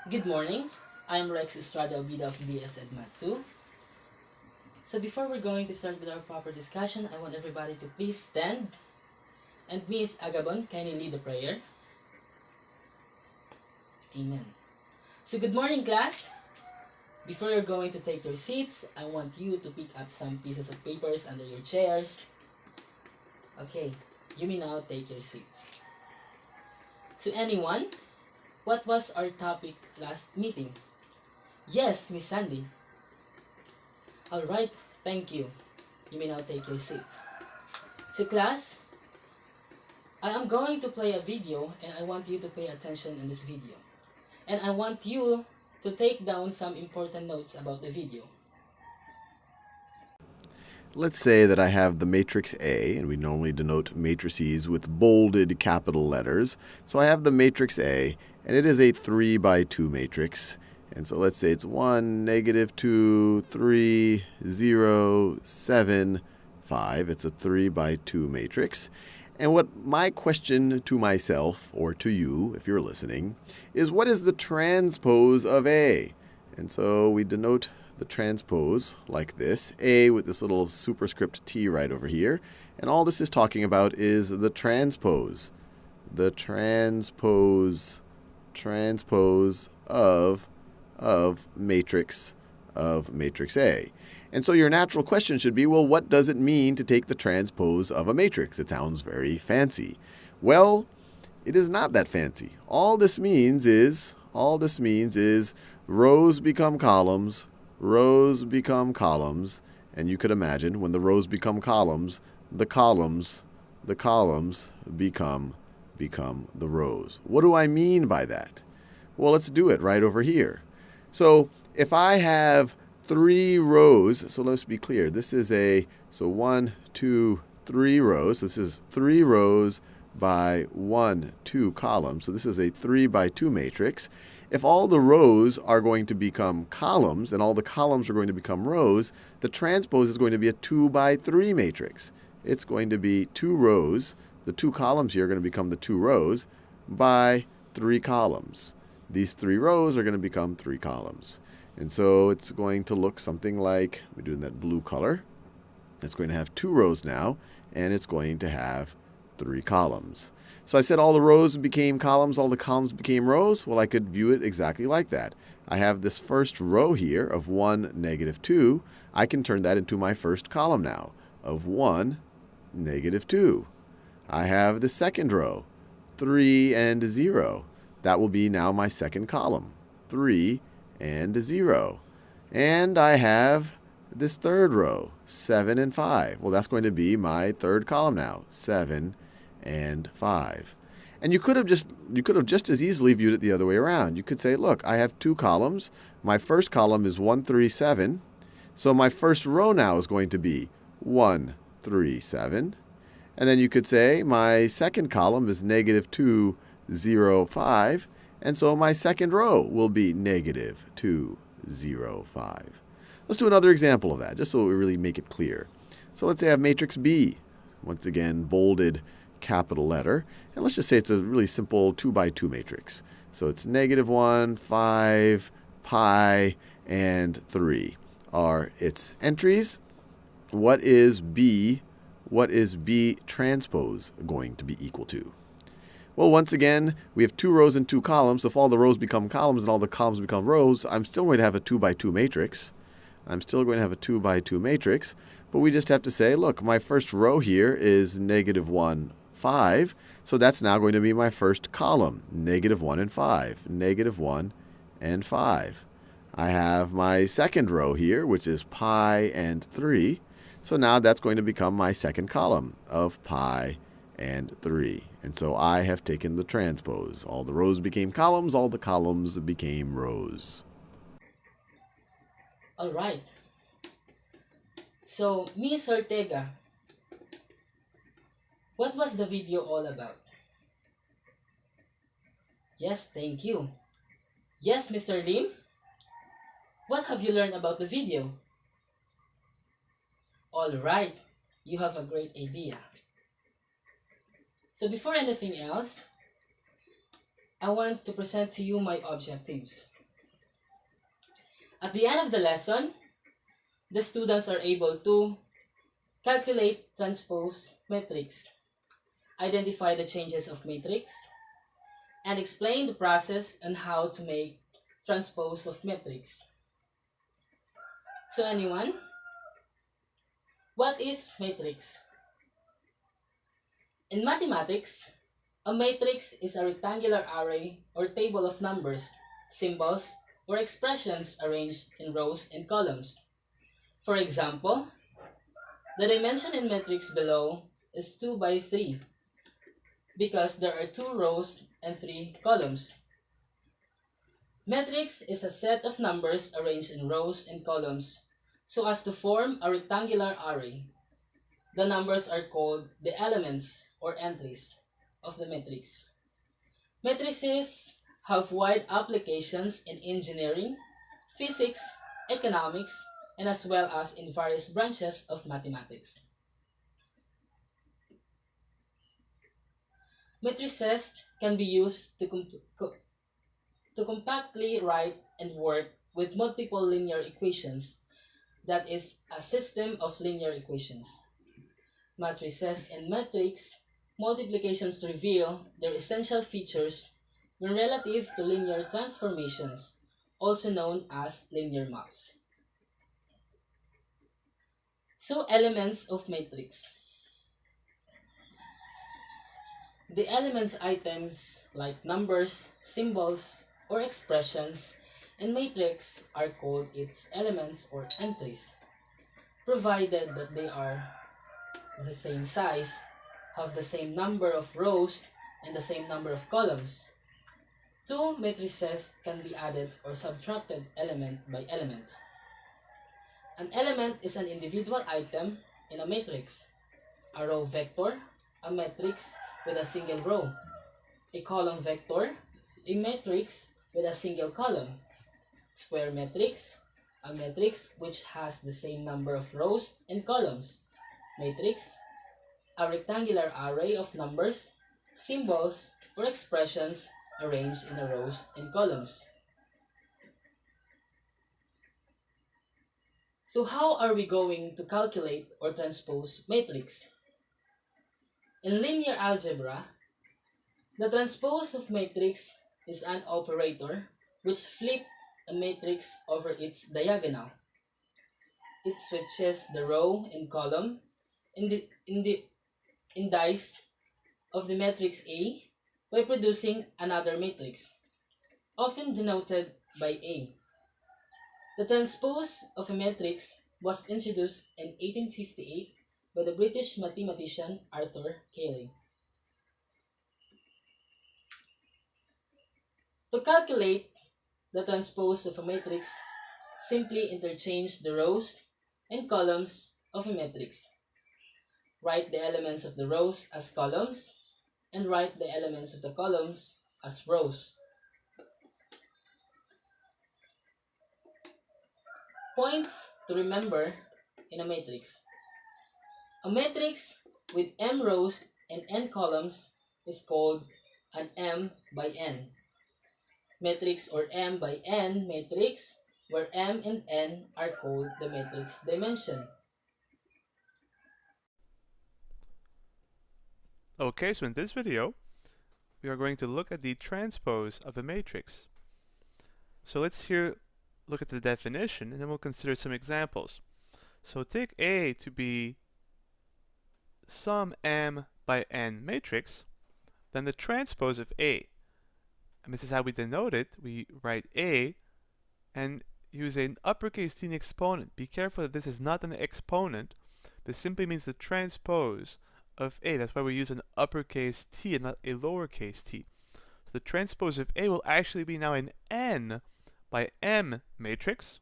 Good morning. I'm Rex Estrada Obida of Bsed Math 2. So before we're going to start with our proper discussion, I want everybody to please stand. And Miss Agabon, kindly lead the prayer. Amen. So good morning, class. Before you're going to take your seats, I want you to pick up some pieces of papers under your chairs. Okay, you may now take your seats. So anyone, what was our topic last meeting? Yes, Miss Sandy. Alright, thank you. You may now take your seats. So class, I am going to play a video and I want you to pay attention in this video. And I want you to take down some important notes about the video. Let's say that I have the matrix A, and we normally denote matrices with bolded capital letters. So I have the matrix A, and it is a 3 by 2 matrix. And so let's say it's 1, -2, 3, 0, 7, 5. It's a 3 by 2 matrix. And what my question to myself, or to you, if you're listening, is what is the transpose of A? And so we denote the transpose like this, A with this little superscript T right over here. And all this is talking about is the transpose. The transpose of matrix A. And so your natural question should be, well, what does it mean to take the transpose of a matrix? It sounds very fancy. Well, it is not that fancy. All this means is rows become columns, and you could imagine when the rows become columns, the columns become the rows. What do I mean by that? Well, let's do it right over here. So if I have 3 rows, so let's be clear. This is so 1, 2, 3 rows. This is 3 rows by 1, 2 columns. So this is a 3 by 2 matrix. If all the rows are going to become columns and all the columns are going to become rows, the transpose is going to be a 2 by 3 matrix. It's going to be 2 rows. The 2 columns here are going to become the 2 rows by 3 columns. These 3 rows are going to become 3 columns. And so it's going to look something like, we're doing that blue color. It's going to have 2 rows now, and it's going to have 3 columns. So I said all the rows became columns, all the columns became rows. Well, I could view it exactly like that. I have this first row here of 1, -2. I can turn that into my first column now of 1, -2. I have the second row, 3 and 0. That will be now my second column, 3 and 0. And I have this third row, 7 and 5. Well, that's going to be my third column now, 7 and 5. And you could have just as easily viewed it the other way around. You could say, look, I have 2 columns. My first column is 1, 3, 7. So my first row now is going to be 1, 3, 7. And then you could say my second column is -2, 0, 5. And so my second row will be -2, 0, 5. Let's do another example of that, just so we really make it clear. So let's say I have matrix B. Once again, bolded capital letter. And let's just say it's a really simple 2 by 2 matrix. So it's -1, 5, pi, and 3 are its entries. What is B transpose going to be equal to? Well, once again, we have 2 rows and 2 columns. So if all the rows become columns and all the columns become rows, I'm still going to have a 2 by 2 matrix. But we just have to say, look, my first row here is -1, 5. So that's now going to be my first column, -1 and 5, -1 and 5. I have my second row here, which is pi and 3. So now that's going to become my second column of pi and 3. And so I have taken the transpose. All the rows became columns, all the columns became rows. All right. So, Miss Ortega, what was the video all about? Yes, thank you. Yes, Mr. Lim, what have you learned about the video? All right, you have a great idea. So before anything else, I want to present to you my objectives. At the end of the lesson, the students are able to calculate transpose matrix, identify the changes of matrix, and explain the process on how to make transpose of matrix. So anyone, what is matrix? In mathematics, a matrix is a rectangular array or table of numbers, symbols, or expressions arranged in rows and columns. For example, the dimension in matrix below is 2 by 3 because there are 2 rows and 3 columns. Matrix is a set of numbers arranged in rows and columns so as to form a rectangular array. The numbers are called the elements or entries of the matrix. Matrices have wide applications in engineering, physics, economics, and as well as in various branches of mathematics. Matrices can be used to compactly write and work with multiple linear equations, that is, a system of linear equations. Matrices and matrix multiplications reveal their essential features when relative to linear transformations, also known as linear maps. So, elements of matrix. The elements items like numbers, symbols, or expressions in matrix are called its elements or entries, provided that they are the same size, have the same number of rows, and the same number of columns. Two matrices can be added or subtracted element by element. An element is an individual item in a matrix. A row vector, a matrix with a single row. A column vector, a matrix with a single column. Square matrix, a matrix which has the same number of rows and columns. Matrix, a rectangular array of numbers, symbols, or expressions arranged in the rows and columns. So how are we going to calculate or transpose matrix? In linear algebra, the transpose of matrix is an operator which flips a matrix over its diagonal. It switches the row and column in the indice of the matrix A by producing another matrix, often denoted by A. The transpose of a matrix was introduced in 1858 by the British mathematician Arthur Cayley. To calculate the transpose of a matrix, simply interchange the rows and columns of a matrix. Write the elements of the rows as columns and write the elements of the columns as rows. Points to remember in a matrix. A matrix with m rows and n columns is called an m by n matrix or m by n matrix, where m and n are called the matrix dimension. Okay, so in this video, we are going to look at the transpose of a matrix. So let's here look at the definition, and then we'll consider some examples. So take A to be some m by n matrix, then the transpose of A. And this is how we denote it. We write A and use an uppercase T exponent. Be careful that this is not an exponent. This simply means the transpose of A. That's why we use an uppercase T and not a lowercase t. So the transpose of A will actually be now an n by m matrix.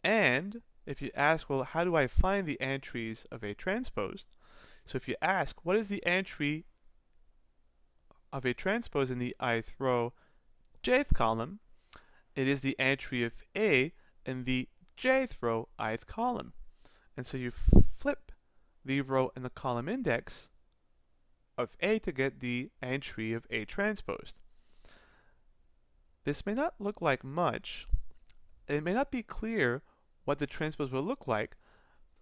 And if you ask, well, how do I find the entries of A transpose? So if you ask, what is the entry of A transpose in the ith row, jth column? It is the entry of A in the jth row, ith column. And so you flip the row and the column index of A to get the entry of A transpose. This may not look like much, and it may not be clear what the transpose will look like,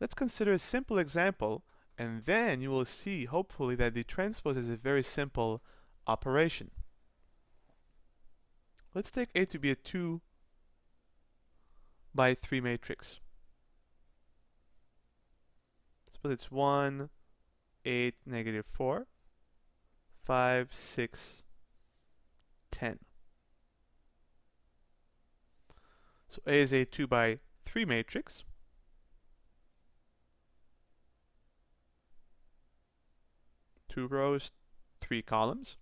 let's consider a simple example, and then you will see, hopefully, that the transpose is a very simple operation. Let's take A to be a 2 by 3 matrix. Suppose it's 1, 8, negative 4, 5, 6, 10. So A is a 2 by 3 matrix. Two rows, 3 columns.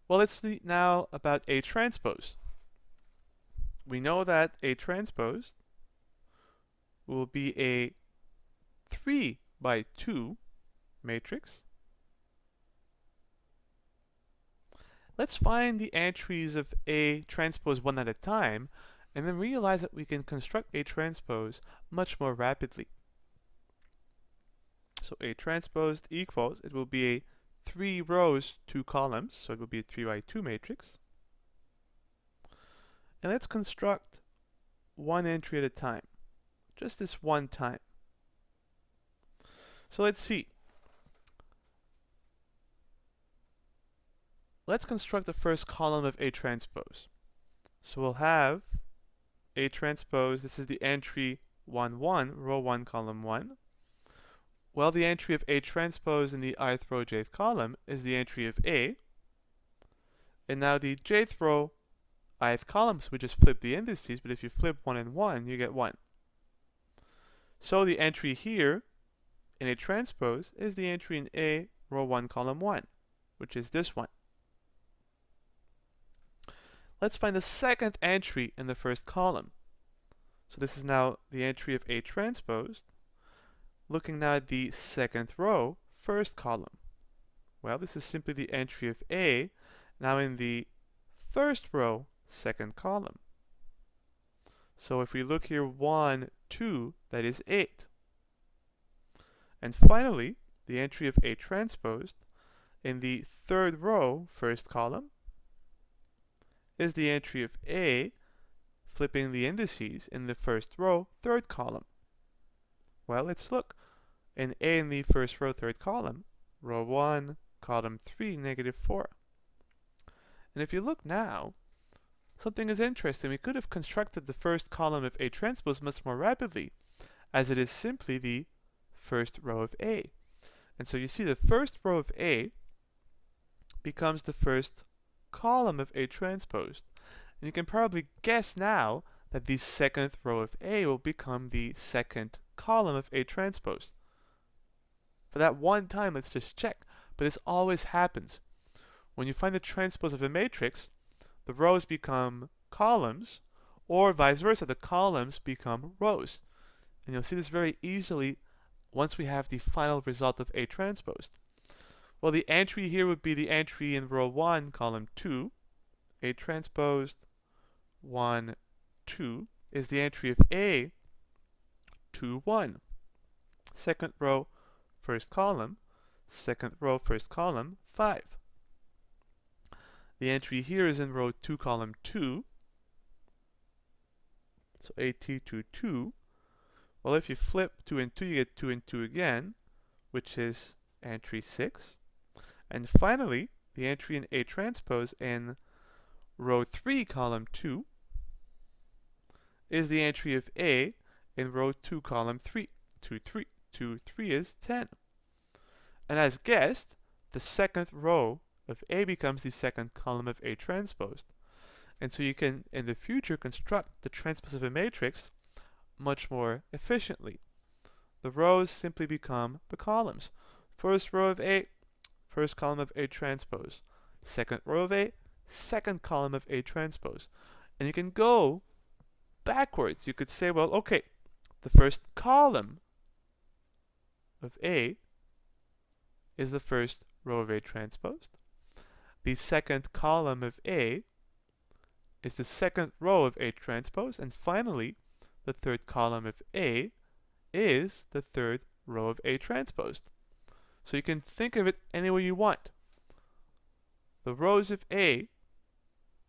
Well, let's see now about A transpose. We know that A transpose will be a 3 by 2 matrix. Let's find the entries of A transpose one at a time, and then realize that we can construct A transpose much more rapidly. So A transposed equals, it will be a 3 rows, 2 columns, so it will be a 3 by 2 matrix. And let's construct one entry at a time, just this one time. So let's see. Let's construct the first column of A transpose. So we'll have A transpose, this is the entry 1, 1, row 1, column 1. Well, the entry of A transpose in the ith row, jth column is the entry of A. And now the jth row, ith column, so we just flip the indices, but if you flip 1 and 1, you get 1. So the entry here in A transpose is the entry in A, row 1, column 1, which is this one. Let's find the second entry in the first column. So this is now the entry of A transposed. Looking now at the second row, first column. Well, this is simply the entry of A, now in the first row, second column. So if we look here, 1, 2, that is 8. And finally, the entry of A transposed in the third row, first column, is the entry of A, flipping the indices in the first row, third column. Well, let's look. In A in the first row, third column, row 1, column 3, negative 4. And if you look now, something is interesting. We could have constructed the first column of A transpose much more rapidly, as it is simply the first row of A. And so you see the first row of A becomes the first column of A transposed. And you can probably guess now that the second row of A will become the second column of A transposed. For that one time, let's just check. But this always happens. When you find the transpose of a matrix, the rows become columns, or vice versa, the columns become rows. And you'll see this very easily once we have the final result of A transposed. Well, the entry here would be the entry in row 1, column 2. A transposed 1, 2 is the entry of A, 2, 1. Second row, first column. Second row, first column, 5. The entry here is in row 2, column 2. So AT2, 2. Well, if you flip 2 and 2, you get 2 and 2 again, which is entry 6. And finally, the entry in A transpose in row 3, column 2 is the entry of A in row 2, column 3. 2, 3. 2, 3 is 10. And as guessed, the second row of A becomes the second column of A transposed. And so you can, in the future, construct the transpose of a matrix much more efficiently. The rows simply become the columns. First row of A, first column of A transpose. Second row of A, second column of A transpose. And you can go backwards. You could say, well, okay, the first column of A is the first row of A transposed. The second column of A is the second row of A transpose. And finally, the third column of A is the third row of A transposed. So you can think of it any way you want. The rows of A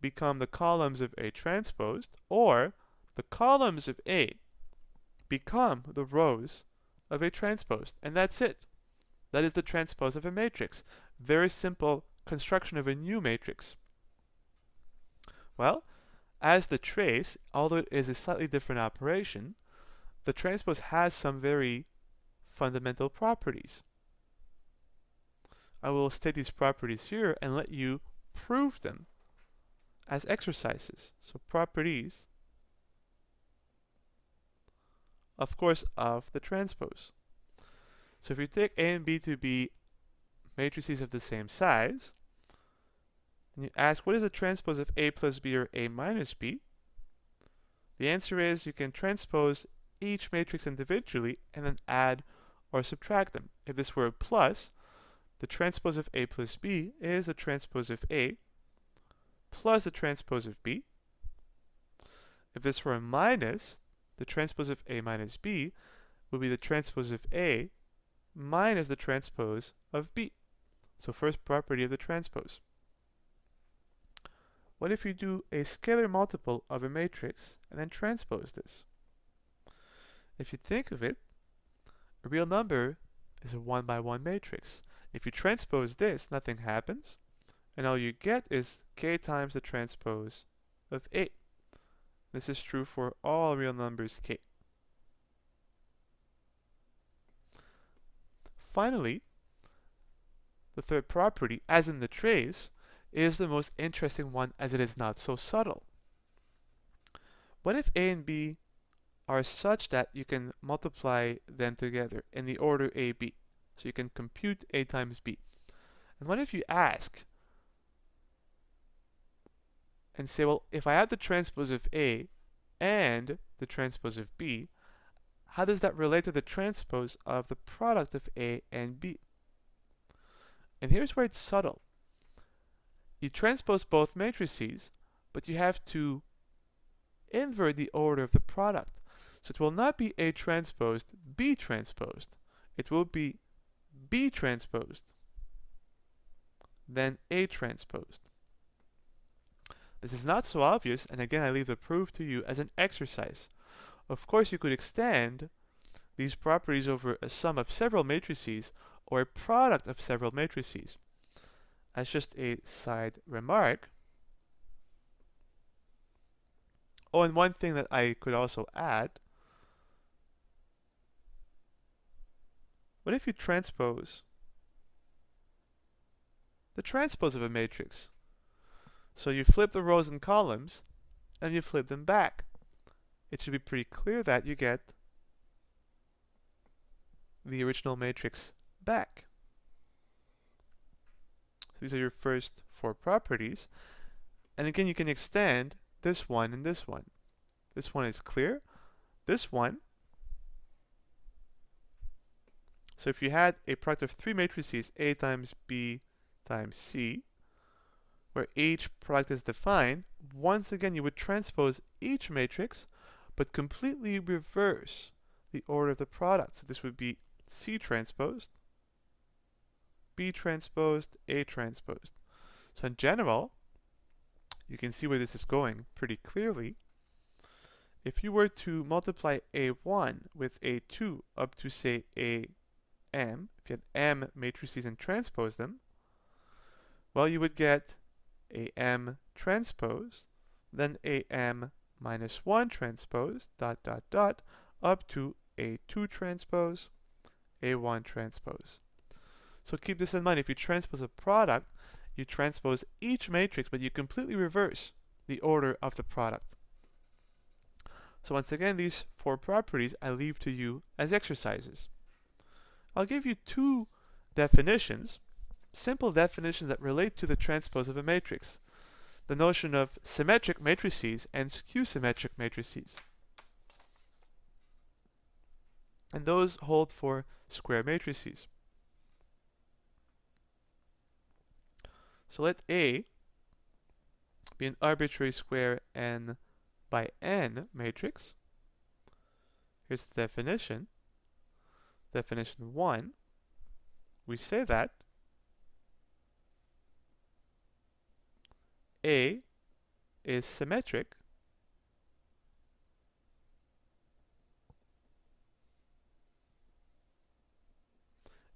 become the columns of A transposed, or the columns of A become the rows of A transpose, and that's it. That is the transpose of a matrix. Very simple construction of a new matrix. Well, as the trace, although it is a slightly different operation, the transpose has some very fundamental properties. I will state these properties here and let you prove them as exercises. So properties, of course, of the transpose. So if you take A and B to be matrices of the same size, and you ask what is the transpose of A plus B or A minus B, the answer is you can transpose each matrix individually and then add or subtract them. If this were a plus, the transpose of A plus B is the transpose of A plus the transpose of B. If this were a minus, the transpose of A minus B would be the transpose of A minus the transpose of B. So first property of the transpose. What if you do a scalar multiple of a matrix and then transpose this? If you think of it, a real number is a 1 by 1 matrix. If you transpose this, nothing happens, and all you get is k times the transpose of A. This is true for all real numbers k. Finally, the third property, as in the trace, is the most interesting one as it is not so subtle. What if A and B are such that you can multiply them together in the order AB? So you can compute A times B. And what if you ask and say, well, if I have the transpose of A and the transpose of B, how does that relate to the transpose of the product of A and B? And here's where it's subtle. You transpose both matrices, but you have to invert the order of the product. So it will not be A transposed, B transposed. It will be B transposed, then A transposed. This is not so obvious, and again I leave the proof to you as an exercise. Of course you could extend these properties over a sum of several matrices or a product of several matrices. As just a side remark, oh, and one thing that I could also add, what if you transpose the transpose of a matrix? So you flip the rows and columns, and you flip them back. It should be pretty clear that you get the original matrix back. So these are your first four properties. And again, you can extend this one and this one. This one is clear. This one, so if you had a product of three matrices, A times B times C, where each product is defined, once again you would transpose each matrix, but completely reverse the order of the product. So this would be C transposed, B transposed, A transposed. So in general, you can see where this is going pretty clearly. If you were to multiply A1 with A2 up to, say, AM, if you had M matrices and transpose them, well, you would get AM transpose, then AM minus 1 transpose, dot, dot, dot, up to A2 transpose, A1 transpose. So keep this in mind. If you transpose a product, you transpose each matrix, but you completely reverse the order of the product. So once again, these four properties I leave to you as exercises. I'll give you two definitions, simple definitions that relate to the transpose of a matrix. The notion of symmetric matrices and skew-symmetric matrices. And those hold for square matrices. So let A be an arbitrary square n by n matrix. Here's the definition. Definition 1. We say that A is symmetric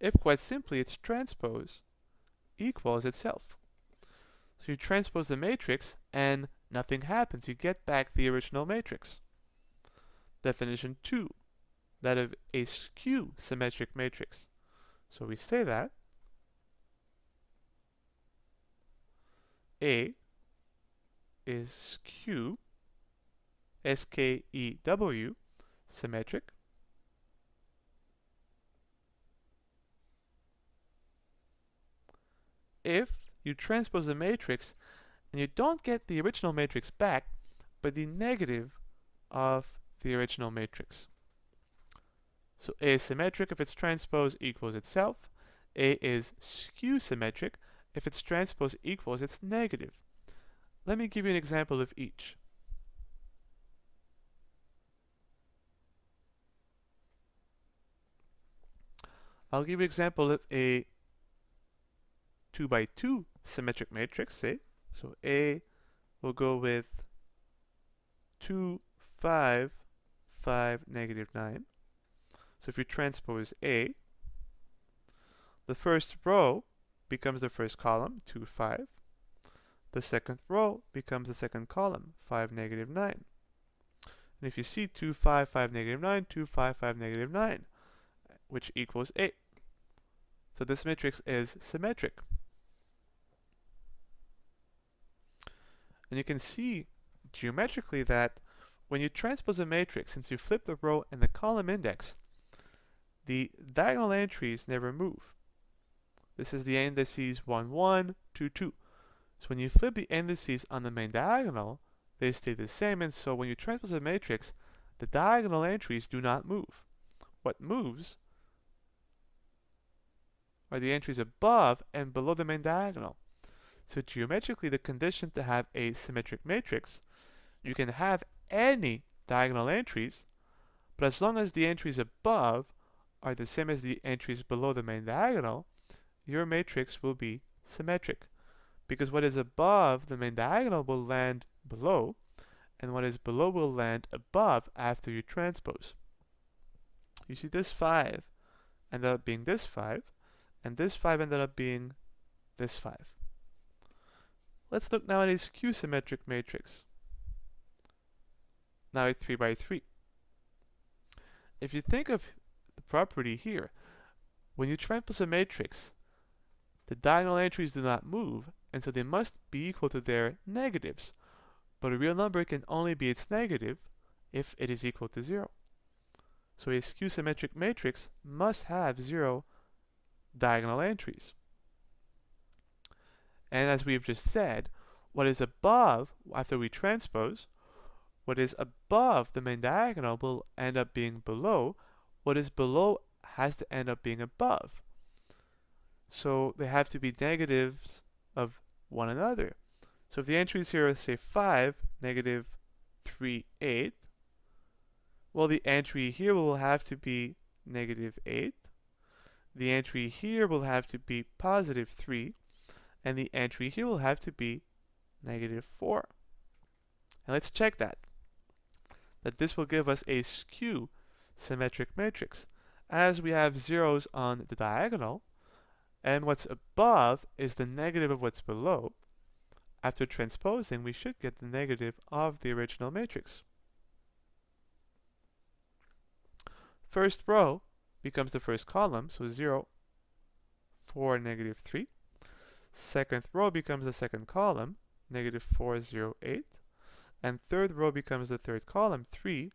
if quite simply its transpose equals itself. So you transpose the matrix and nothing happens. You get back the original matrix. Definition 2, that of a skew symmetric matrix. So we say that A is skew, S-K-E-W, symmetric. If you transpose the matrix and you don't get the original matrix back, but the negative of the original matrix. So A is symmetric if its transpose equals itself. A is skew symmetric if its transpose equals its negative. Let me give you an example of each. I'll give you an example of a 2 by 2 symmetric matrix, say. So A will go with 2, 5, 5, negative 9. So if you transpose A, the first row becomes the first column, 2, 5. The second row becomes the second column, 5, negative 9. And if you see 2, 5, 5, negative 9, 2, 5, 5, negative 9, which equals 8. So this matrix is symmetric. And you can see geometrically that when you transpose a matrix, since you flip the row and the column index, the diagonal entries never move. This is the indices 1, 1, 2, 2. So when you flip the indices on the main diagonal, they stay the same, and so when you transpose a matrix, the diagonal entries do not move. What moves are the entries above and below the main diagonal. So geometrically, the condition to have a symmetric matrix, you can have any diagonal entries, but as long as the entries above are the same as the entries below the main diagonal, your matrix will be symmetric. Because what is above the main diagonal will land below, and what is below will land above after you transpose. You see this 5 ended up being this 5, and this 5 ended up being this 5. Let's look now at a skew symmetric matrix. Now a 3 by 3. If you think of the property here, when you transpose a matrix, the diagonal entries do not move, and so they must be equal to their negatives. But a real number can only be its negative if it is equal to 0. So a skew symmetric matrix must have 0 diagonal entries. And as we've just said, what is above, after we transpose, what is above the main diagonal will end up being below. What is below has to end up being above. So they have to be negatives of one another. So if the entries here are, say, 5, negative 3, 8, well, the entry here will have to be negative 8. The entry here will have to be positive 3. And the entry here will have to be negative 4. And let's check that this will give us a skew symmetric matrix. As we have zeros on the diagonal, and what's above is the negative of what's below, after transposing, we should get the negative of the original matrix. First row becomes the first column, so 0, 4, negative 3. Second row becomes the second column, negative 4, 0, 8. And third row becomes the third column, 3,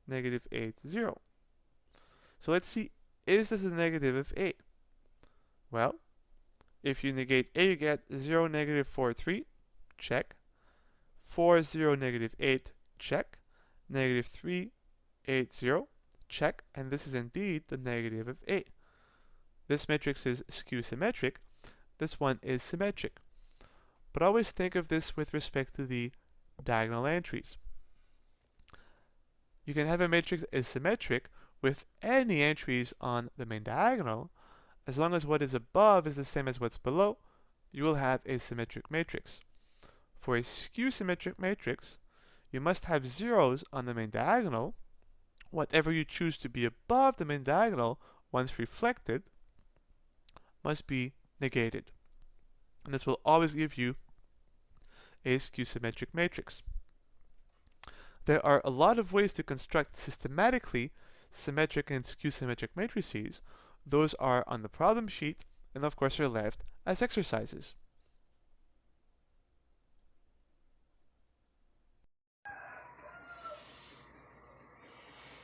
negative 8, 0. So let's see, is this a negative of 8? Well, if you negate A, you get 0, negative 4, 3, check. 4, 0, negative 8, check. Negative 3, 8, 0, check. And this is indeed the negative of 8. This matrix is skew symmetric. This one is symmetric. But always think of this with respect to the diagonal entries. You can have a matrix that is symmetric with any entries on the main diagonal. As long as what is above is the same as what's below, you will have a symmetric matrix. For a skew symmetric matrix, you must have zeros on the main diagonal. Whatever you choose to be above the main diagonal, once reflected, must be negated. And this will always give you a skew-symmetric matrix. There are a lot of ways to construct systematically symmetric and skew-symmetric matrices. Those are on the problem sheet and of course are left as exercises.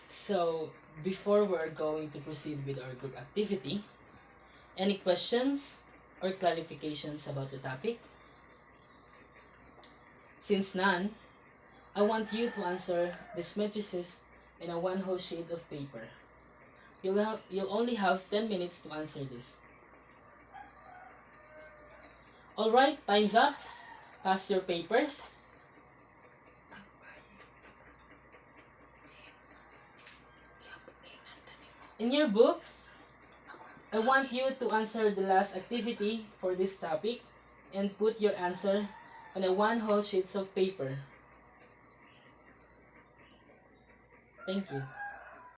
So, before we're going to proceed with our group activity, any questions or clarifications about the topic? Since none, I want you to answer these matrices in a one whole sheet of paper. You'll only have 10 minutes to answer this. Alright, time's up. Pass your papers. In your book, I want you to answer the last activity for this topic and put your answer on a one whole sheets of paper. Thank you.